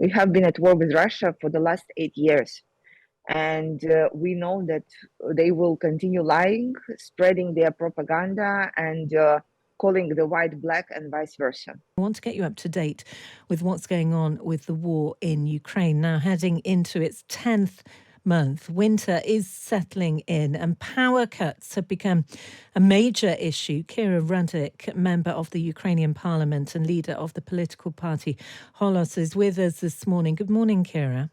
We have been at war with Russia for the last 8 years. And we know that they will continue lying, spreading their propaganda, and calling the white black and vice versa. I want to get you up to date with what's going on with the war in Ukraine, now heading into its 10th month. Winter is settling in and power cuts have become a major issue. Kira Rudik, member of the Ukrainian parliament and leader of the political party Holos, is with us this morning. Good morning, Kira.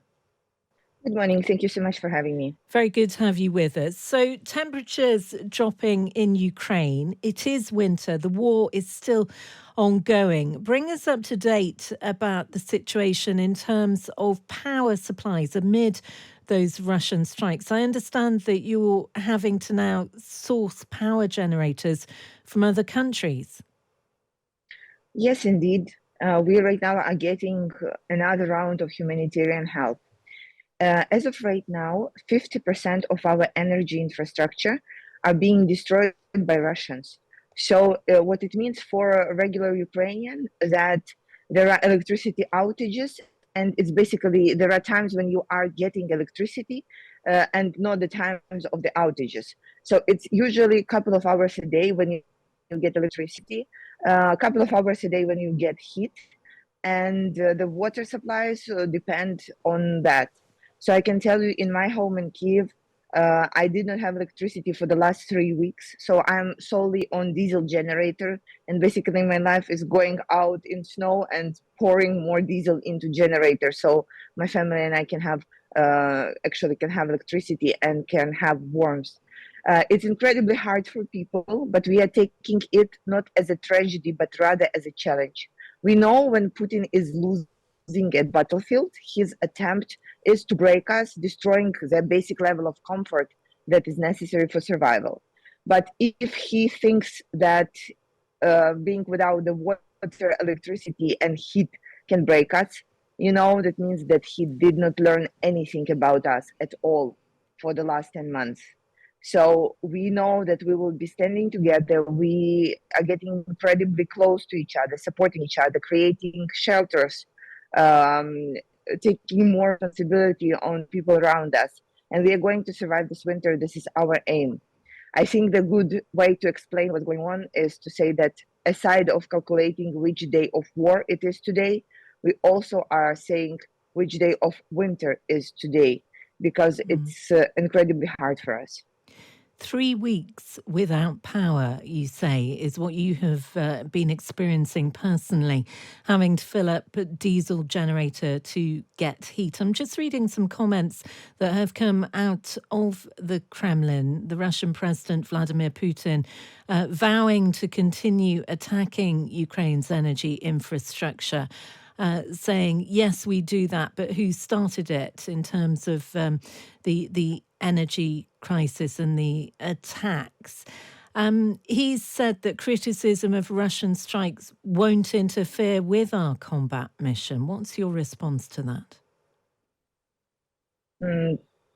Good morning. Thank you so much for having me. Very good to have you with us. So temperatures dropping in Ukraine. It is winter. The war is still ongoing. Bring us up to date about the situation in terms of power supplies amid those Russian strikes. I understand that you're having to now source power generators from other countries. Yes, indeed. We right now are getting another round of humanitarian help. As of right now, 50% of our energy infrastructure are being destroyed by Russians. So what it means for a regular Ukrainian that there are electricity outages, and it's basically there are times when you are getting electricity and not the times of the outages. So it's usually a couple of hours a day when you get electricity, a couple of hours a day when you get heat, and the water supplies depend on that. So I can tell you in my home in Kiev, I did not have electricity for the last 3 weeks. So I'm solely on diesel generator. And basically my life is going out in snow and pouring more diesel into generator. So my family and I can have, actually can have electricity and can have warmth. It's incredibly hard for people, but we are taking it not as a tragedy, but rather as a challenge. We know when Putin is losing at battlefield, his attempt is to break us, destroying the basic level of comfort that is necessary for survival. But if he thinks that being without the water, electricity, and heat can break us, that means that he did not learn anything about us at all for the last 10 months. So we know that we will be standing together. We are getting incredibly close to each other, supporting each other, creating shelters, taking more responsibility on people around us. And we are going to survive this winter. This is our aim. I think the good way to explain what's going on is to say that aside of calculating which day of war it is today, we also are saying which day of winter is today, because it's incredibly hard for us. 3 weeks without power, you say, is what you have been experiencing personally, having to fill up a diesel generator to get heat. I'm just reading some comments that have come out of the Kremlin. The Russian President Vladimir Putin vowing to continue attacking Ukraine's energy infrastructure. Saying, yes, we do that, but who started it in terms of the energy crisis and the attacks? He's said that criticism of Russian strikes won't interfere with our combat mission. What's your response to that?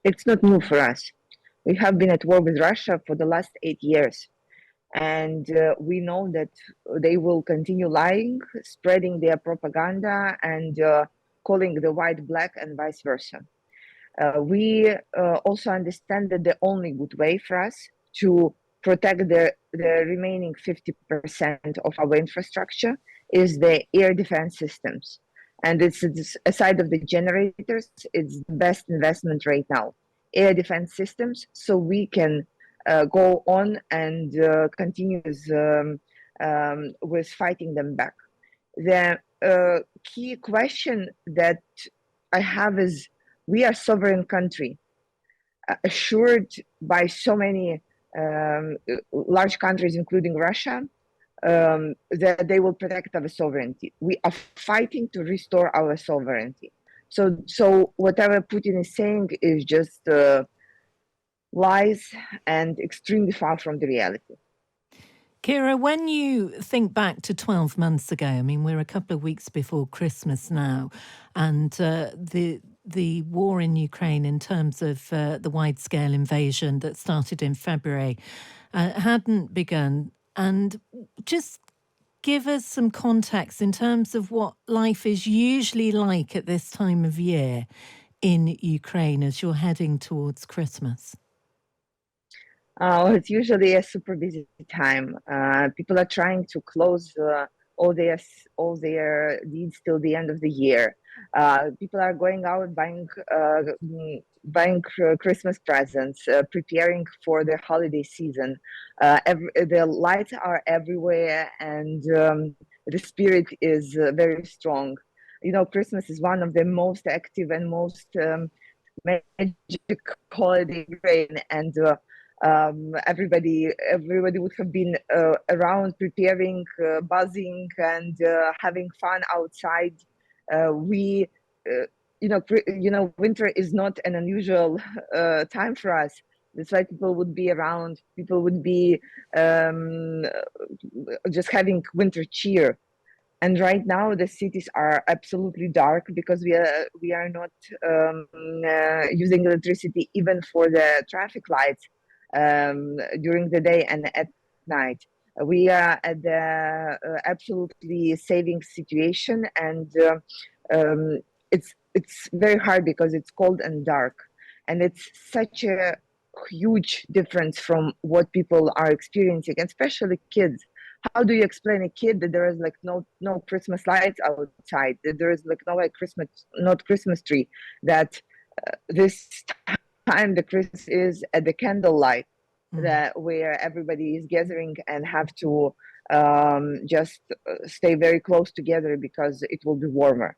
It's not new for us. We have been at war with Russia for the last 8 years. And we know that they will continue lying, spreading their propaganda, and calling the white black and vice versa. We also understand that the only good way for us to protect the remaining 50% of our infrastructure is the air defense systems. And it's aside of the generators, it's the best investment right now. Air defense systems, so we can go on and continue with fighting them back. The key question that I have is, we are a sovereign country, assured by so many large countries, including Russia, that they will protect our sovereignty. We are fighting to restore our sovereignty. So whatever Putin is saying is just lies and extremely far from the reality. Kira, when you think back to 12 months ago, I mean, we're a couple of weeks before Christmas now, and the war in Ukraine in terms of the wide-scale invasion that started in February hadn't begun. And just give us some context in terms of what life is usually like at this time of year in Ukraine as you're heading towards Christmas? It's usually a super busy time. People are trying to close all their all their deeds till the end of the year. People are going out buying Christmas presents, preparing for the holiday season. The lights are everywhere, and the spirit is very strong. You know, Christmas is one of the most active and most magic holiday in Ukraine, and everybody would have been around preparing, buzzing, and having fun outside. We winter is not an unusual time for us. That's why people would be around. People would be um, just having winter cheer. And right now the cities are absolutely dark because we are not using electricity even for the traffic lights during the day and at night. We are at the absolutely saving situation, and it's very hard because it's cold and dark, and it's such a huge difference from what people are experiencing, especially kids. How do you explain a kid that there is like no Christmas lights outside, that there is like no like Christmas tree, that this time the Christmas is at the candlelight, that where everybody is gathering and have to just stay very close together because it will be warmer.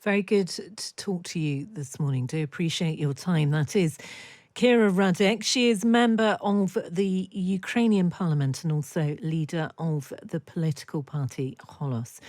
Very good to talk to you this morning. Do appreciate your time. That is Kira Rudik. She is member of the Ukrainian parliament and also leader of the political party Holos.